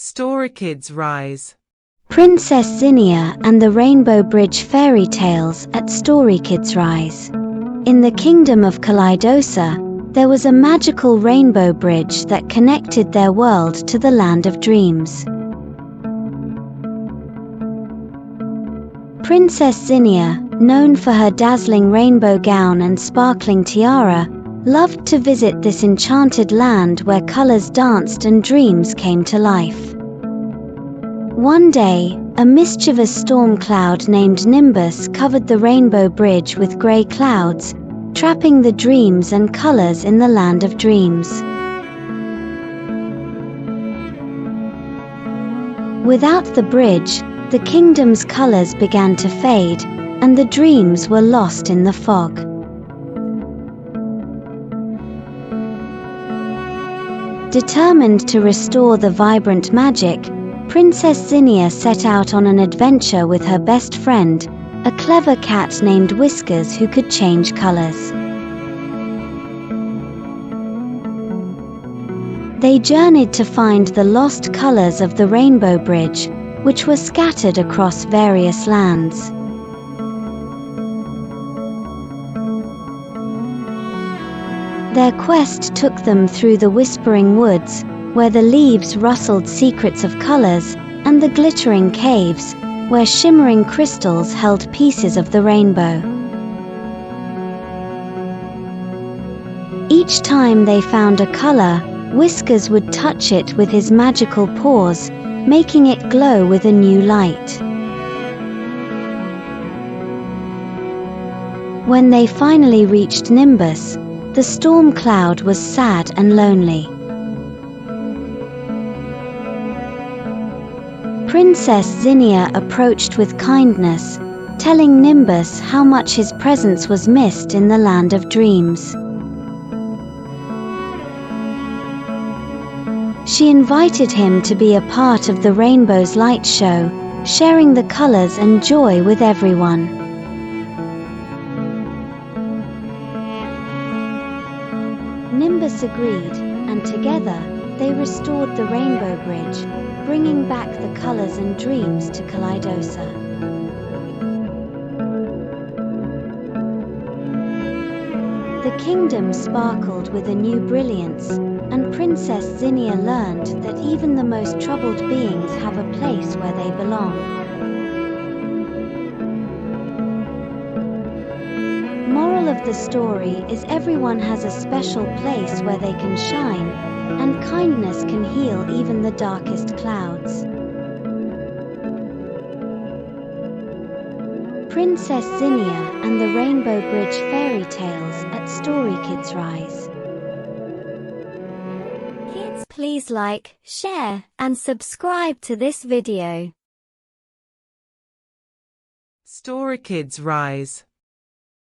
Story Kids Rise. Princess Zinnia and the Rainbow Bridge Fairy Tales at Story Kids Rise. In the kingdom of Kaleidosa, there was a magical rainbow bridge that connected their world to the land of dreams. Princess Zinnia, known for her dazzling rainbow gown and sparkling tiara, loved to visit this enchanted land where colors danced and dreams came to life. One day, a mischievous storm cloud named Nimbus covered the rainbow bridge with gray clouds, trapping the dreams and colors in the land of dreams. Without the bridge, the kingdom's colors began to fade, and the dreams were lost in the fog. Determined to restore the vibrant magic, Princess Zinnia set out on an adventure with her best friend, a clever cat named Whiskers who could change colors. They journeyed to find the lost colors of the Rainbow Bridge, which were scattered across various lands. Their quest took them through the Whispering Woods, where the leaves rustled secrets of colors, and the glittering caves, where shimmering crystals held pieces of the rainbow. Each time they found a color, Whiskers would touch it with his magical paws, making it glow with a new light. When they finally reached Nimbus, the storm cloud was sad and lonely. Princess Zinnia approached with kindness, telling Nimbus how much his presence was missed in the land of dreams. She invited him to be a part of the rainbow's light show, sharing the colors and joy with everyone. Nimbus agreed, and together, they restored the Rainbow Bridge, bringing back the colors and dreams to Kaleidosa. The kingdom sparkled with a new brilliance, and Princess Zinnia learned that even the most troubled beings have a place where they belong. Moral of the story is everyone has a special place where they can shine, and kindness can heal even the darkest clouds. Princess Zinnia and the Rainbow Bridge Fairy Tales at Story Kids Rise. Kids, please like, share, and subscribe to this video. Story Kids Rise.